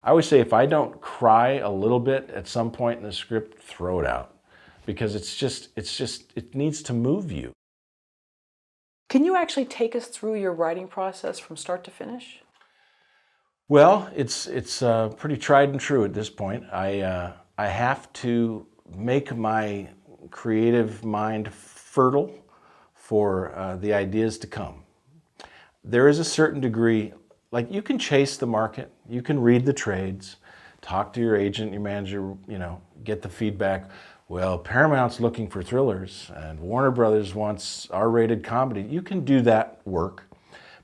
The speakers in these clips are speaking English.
I always say if I don't cry a little bit at some point in the script, throw it out. Because it needs to move you. Can you actually take us through your writing process from start to finish? Well, it's pretty tried and true at this point. I have to make my creative mind fertile for the ideas to come. There is a certain degree, like you can chase the market, you can read the trades, talk to your agent, your manager, get the feedback. Well, Paramount's looking for thrillers and Warner Brothers wants R-rated comedy. You can do that work.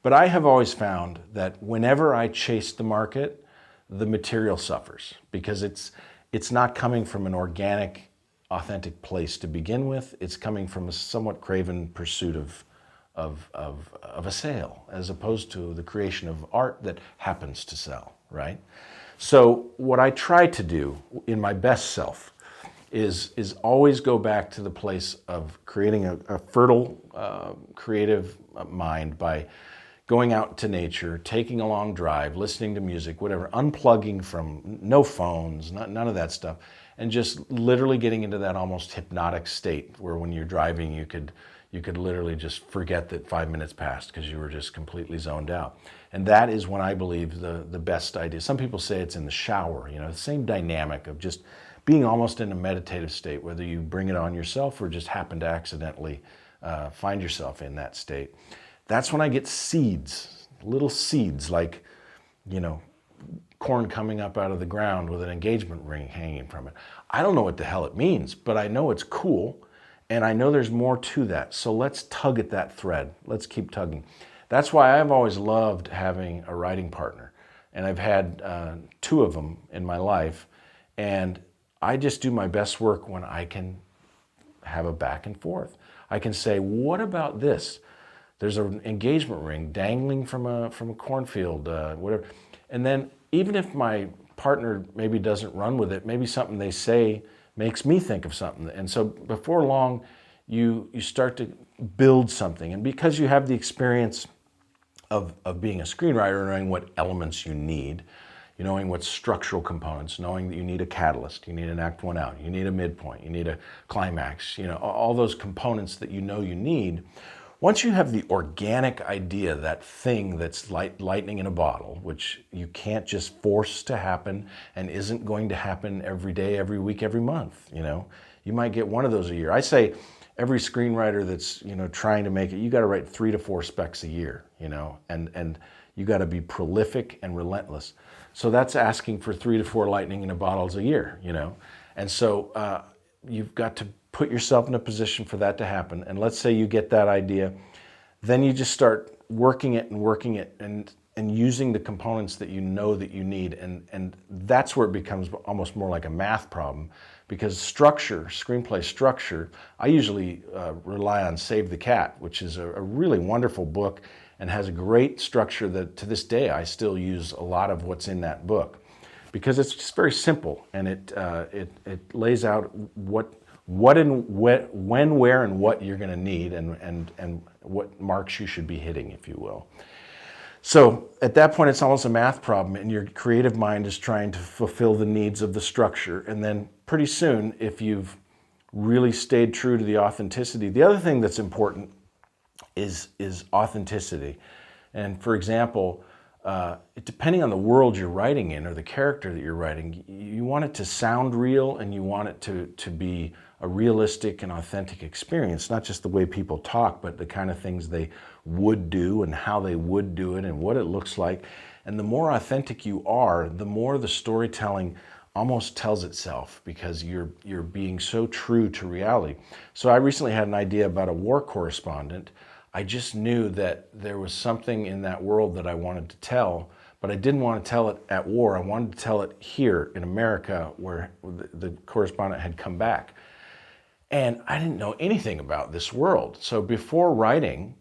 But I have always found that whenever I chase the market, the material suffers because it's not coming from an organic, authentic place to begin with. It's coming from a somewhat craven pursuit of a sale, as opposed to the creation of art that happens to sell, right? So what I try to do in my best self is always go back to the place of creating a fertile, creative mind by going out to nature, taking a long drive, listening to music, whatever, unplugging from no phones, none of that stuff, and just literally getting into that almost hypnotic state where when you're driving, you could literally just forget that 5 minutes passed because you were just completely zoned out. And that is when I believe the best idea. Some people say it's in the shower, the same dynamic of just being almost in a meditative state, whether you bring it on yourself or just happen to accidentally find yourself in that state. That's when I get seeds, little seeds like, corn coming up out of the ground with an engagement ring hanging from it. I don't know what the hell it means, but I know it's cool. And I know there's more to that. So let's tug at that thread. Let's keep tugging. That's why I've always loved having a writing partner. And I've had 2 of them in my life. And I just do my best work when I can have a back and forth. I can say, what about this? There's an engagement ring dangling from a cornfield, whatever. And then even if my partner maybe doesn't run with it, maybe something they say makes me think of something. And so before long, you start to build something. And because you have the experience of being a screenwriter, knowing what elements you need, knowing what structural components, knowing that you need a catalyst, you need an act 1 out, you need a midpoint, you need a climax, all those components that you need. Once you have the organic idea, that thing that's lightning in a bottle, which you can't just force to happen and isn't going to happen every day, every week, every month, you might get one of those a year. I say every screenwriter that's, trying to make it, you got to write 3 to 4 specs a year, and you got to be prolific and relentless. So that's asking for 3 to 4 lightning in a bottles a year, And so you've got to put yourself in a position for that to happen. And let's say you get that idea, then you just start working it and using the components that you know that you need. And that's where it becomes almost more like a math problem, because screenplay structure, I usually rely on Save the Cat, which is a really wonderful book and has a great structure that to this day I still use a lot of what's in that book, because it's just very simple and it lays out when, where, and what you're going to need and what marks you should be hitting, if you will. So at that point, it's almost a math problem, and your creative mind is trying to fulfill the needs of the structure. And then pretty soon, if you've really stayed true to the authenticity, the other thing that's important is authenticity. And for example, depending on the world you're writing in or the character that you're writing, you want it to sound real and you want it to be a realistic and authentic experience, not just the way people talk, but the kind of things they would do and how they would do it and what it looks like. And the more authentic you are, the more the storytelling almost tells itself, because you're being so true to reality. So I recently had an idea about a war correspondent. I just knew that there was something in that world that I wanted to tell, but I didn't want to tell it at war. I wanted to tell it here in America, where the correspondent had come back. And I didn't know anything about this world. So before writing,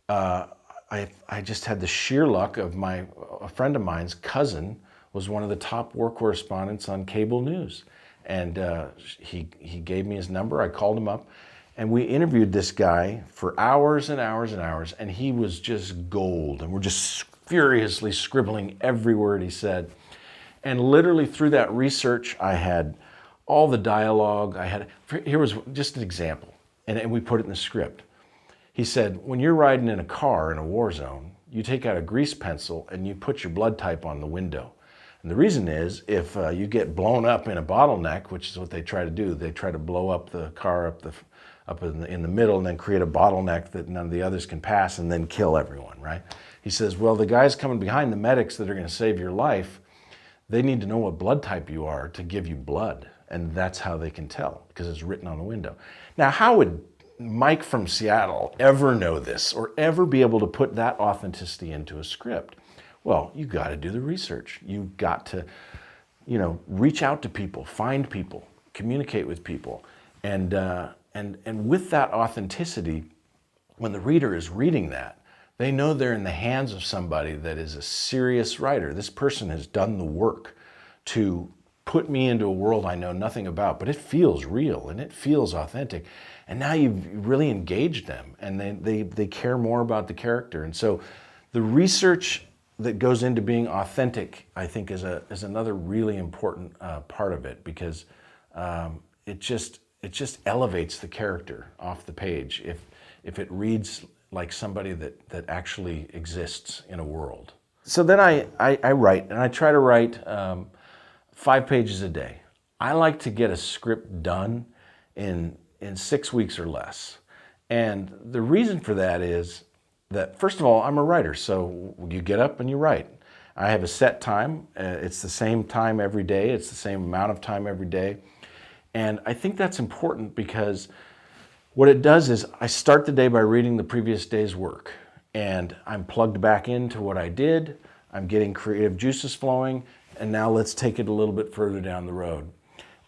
I just had the sheer luck of a friend of mine's cousin was one of the top war correspondents on cable news. And he gave me his number. I called him up. And we interviewed this guy for hours and hours and hours, and he was just gold. And we're just furiously scribbling every word he said. And literally through that research, I had all the dialogue. Here was just an example, and we put it in the script. He said, when you're riding in a car in a war zone, you take out a grease pencil and you put your blood type on the window. And the reason is, if you get blown up in a bottleneck, which is what they try to do, they try to blow up the car up in the middle and then create a bottleneck that none of the others can pass and then kill everyone, right? He says, well, the guys coming behind, the medics that are going to save your life, they need to know what blood type you are to give you blood. And that's how they can tell, because it's written on the window. Now, how would Mike from Seattle ever know this or ever be able to put that authenticity into a script? Well, you got to do the research. You've got to, reach out to people, find people, communicate with people. And with that authenticity, when the reader is reading that, they know they're in the hands of somebody that is a serious writer. This person has done the work to put me into a world I know nothing about, but it feels real and it feels authentic. And now you've really engaged them, and they care more about the character. And so the research that goes into being authentic, I think, is another really important part of it, because it just elevates the character off the page if it reads like somebody that actually exists in a world. So then I write, and I try to write 5 pages a day. I like to get a script done in 6 weeks or less. And the reason for that is that, first of all, I'm a writer, so you get up and you write. I have a set time. It's the same time every day. It's the same amount of time every day. And I think that's important, because what it does is I start the day by reading the previous day's work, and I'm plugged back into what I did. I'm getting creative juices flowing, and now let's take it a little bit further down the road.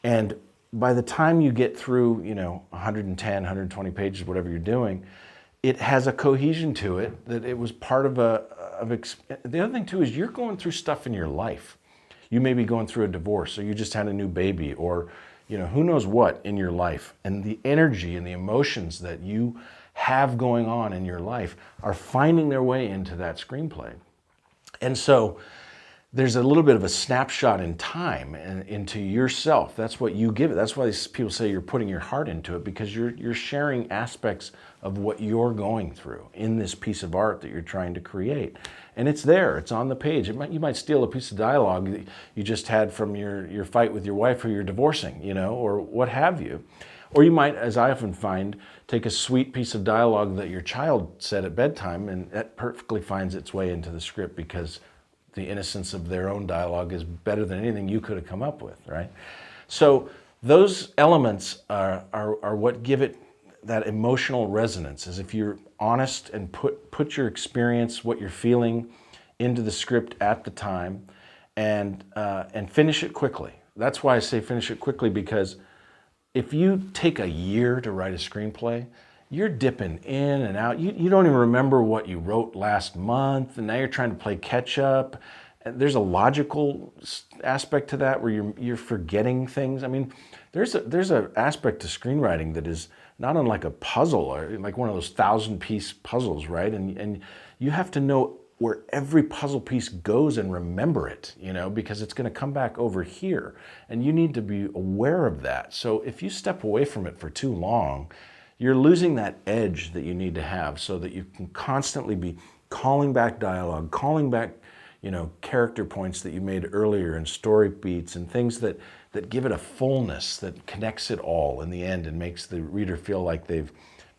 And by the time you get through, 110, 120 pages, whatever you're doing, it has a cohesion to it that it was part of the other thing too is you're going through stuff in your life. You may be going through a divorce, or you just had a new baby, or who knows what in your life. And the energy and the emotions that you have going on in your life are finding their way into that screenplay. And so there's a little bit of a snapshot in time and into yourself. That's what you give it. That's why people say you're putting your heart into it, because you're sharing aspects of what you're going through in this piece of art that you're trying to create. And it's there, it's on the page. You might steal a piece of dialogue that you just had from your fight with your wife who you're divorcing, or what have you. Or you might, as I often find, take a sweet piece of dialogue that your child said at bedtime, and that perfectly finds its way into the script, because the innocence of their own dialogue is better than anything you could have come up with, right? So those elements are what give it that emotional resonance, as if you're honest and put your experience, what you're feeling, into the script at the time, and finish it quickly. That's why I say finish it quickly, because if you take a year to write a screenplay, you're dipping in and out. You don't even remember what you wrote last month, and now you're trying to play catch up. There's a logical aspect to that where you're forgetting things. I mean, there's an aspect to screenwriting that is not unlike a puzzle, or like one of those 1,000-piece puzzles, right? And you have to know where every puzzle piece goes and remember it, because it's going to come back over here, and you need to be aware of that. So if you step away from it for too long, you're losing that edge that you need to have, so that you can constantly be calling back dialogue, calling back, character points that you made earlier, and story beats, and things that give it a fullness that connects it all in the end and makes the reader feel like they've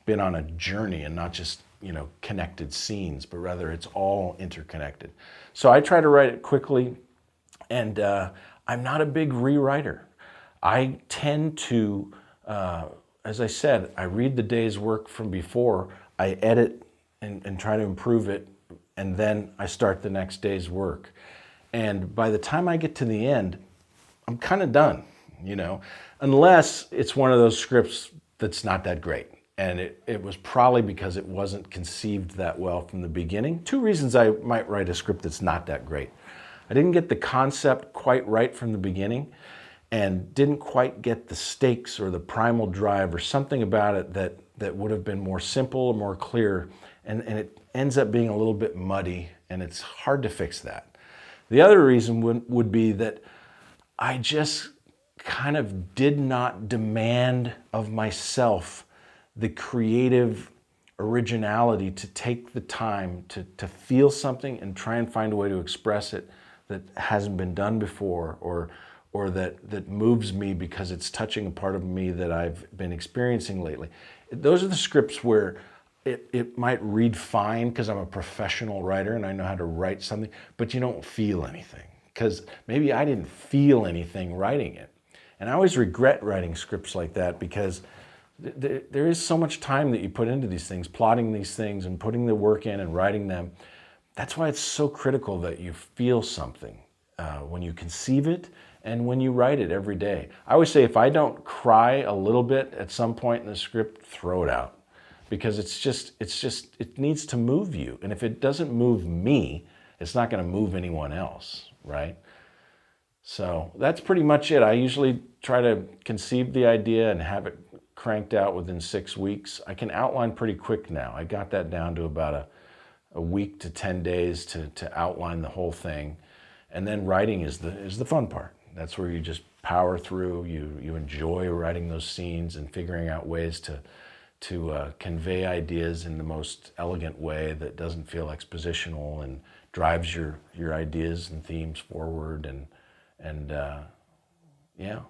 been on a journey and not just, connected scenes, but rather it's all interconnected. So I try to write it quickly, and I'm not a big rewriter. I tend to, as I said, I read the day's work from before, I edit and try to improve it, and then I start the next day's work. And by the time I get to the end, I'm kind of done, unless it's one of those scripts that's not that great. And it was probably because it wasn't conceived that well from the beginning. 2 reasons I might write a script that's not that great. I didn't get the concept quite right from the beginning, and didn't quite get the stakes or the primal drive or something about it that would have been more simple or more clear. And it ends up being a little bit muddy, and it's hard to fix that. The other reason would be that I just kind of did not demand of myself the creative originality to take the time to feel something and try and find a way to express it that hasn't been done before, or that moves me because it's touching a part of me that I've been experiencing lately. Those are the scripts where it might read fine because I'm a professional writer and I know how to write something, but you don't feel anything because maybe I didn't feel anything writing it. And I always regret writing scripts like that because there is so much time that you put into these things, plotting these things and putting the work in and writing them. That's why it's so critical that you feel something when you conceive it and when you write it every day. I always say if I don't cry a little bit at some point in the script, throw it out. Because it needs to move you. And if it doesn't move me, it's not going to move anyone else, right? So that's pretty much it. I usually try to conceive the idea and have it cranked out within 6 weeks. I can outline pretty quick now. I got that down to about a week to 10 days to outline the whole thing. And then writing is the fun part. That's where you just power through. You enjoy writing those scenes and figuring out ways to convey ideas in the most elegant way that doesn't feel expositional and drives your ideas and themes forward. And yeah,